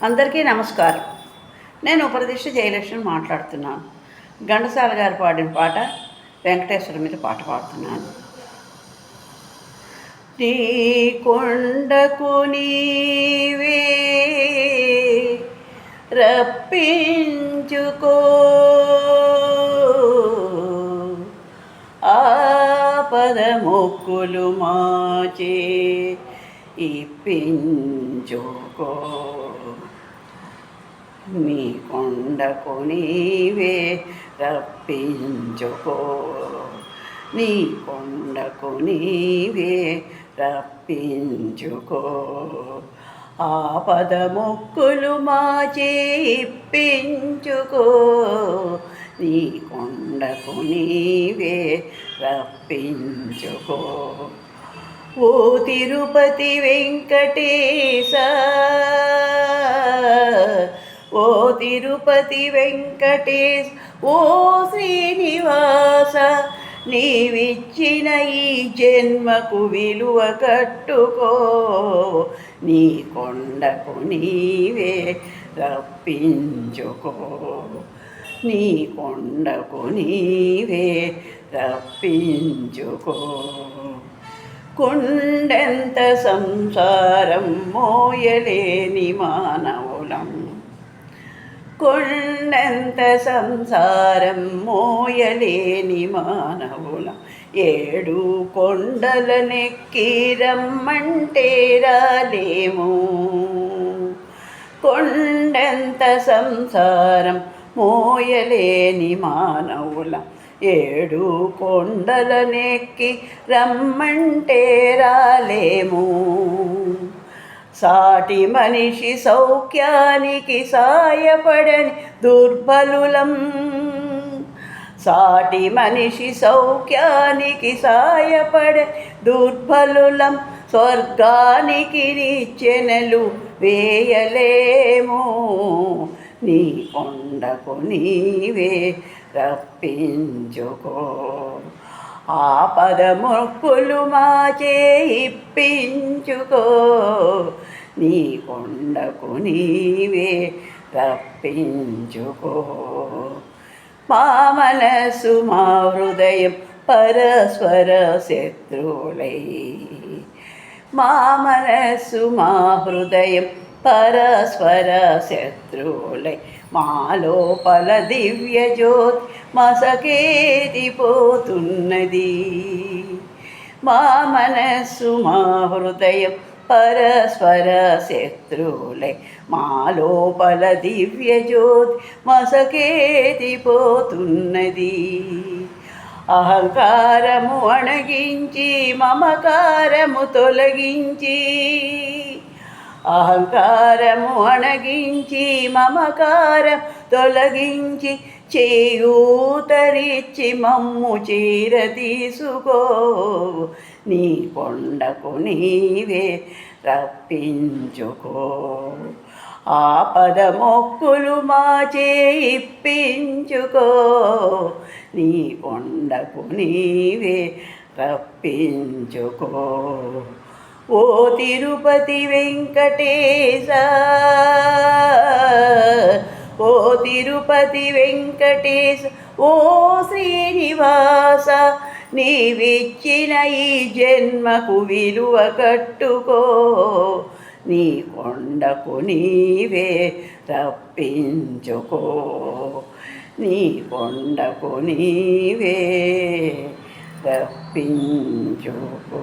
అందరికీ నమస్కారం. నేను ఉపరదిష్ట జయలక్ష్మి మాట్లాడుతున్నాను. ఘంటసాల గారు పాడిన పాట వెంకటేశ్వర మీద పాట పాడుతున్నాను. నీ కొండకు నీవే రప్పించుకో, ఆపద మొక్కులు మాచే ఇప్పించుకో. నీ కొండకు నీవే రప్పించుకో, నీ కొండకు నీవే రప్పించుకో. ఆపద మొక్కులు మాచే ఇప్పించుకో, నీ కొండకు నీవే రప్పించుకో. ఓ తిరుపతి వెంకటేశ, ఓ తిరుపతి వెంకటేశ, ఓ శ్రీనివాస, నీవిచ్చిన ఈ జన్మకు విలువ కట్టుకో. నీ కొండకు నీవే రప్పించుకో, నీ కొండకు నీవే రప్పించుకో. కొండెంత సంసారం మోయలేని మానవులం, కొండెంత సంసారం మోయలేని మానవులం. 7 కొండలనెక్కి రమ్మంటే రాలేము. కొండెంత సంసారం మోయలేని మానవులం. 7 కొండలనెక్కి రమ్మంటే రాలేము. సాటి మనిషి సౌఖ్యానికి సాయపడని దుర్బలులం, సాటి మనిషి సౌఖ్యానికి సాయపడని దుర్బలులం. స్వర్గానికి నిచ్చెనలు వేయలేము. నీ కొండకు నీవే రప్పించుకో, ఆపద మొక్కులు మాచే ఇప్పించుకో. నీ కొండకు నీవే రప్పించుకో. మా మనసు మా హృదయం పరస్పర శత్రువులై, మా మనసు మా హృదయం పరస్పర శత్రువులై. మా లోపల దివ్య జ్యోతి మసకేదిపోతున్నది. మా మనస్సు మా హృదయం పరస్పర శత్రువులై. మా లోపల దివ్య జ్యోతి మసకేదిపోతున్నది. అహంకారము అణగించి మమకారము తొలగించి, అహంకారము అణగించి మమకారం తొలగించి, చేయూతరిచ్చి మమ్ము చేరతీసుకో. నీ కొండకు నీవే రప్పించుకో, ఆపద మొక్కులు మాచే ఇప్పించుకో. నీ కొండకు నీవే రప్పించుకో. ఓ తిరుపతి వెంకటేశ, ఓ తిరుపతి వెంకటేశ, ఓ శ్రీనివాస, నీవిచ్చిన ఈ జన్మకు విలువ కట్టుకో. నీ కొండకు నీవే రప్పించుకో, నీ కొండకు నీవే రప్పించుకో.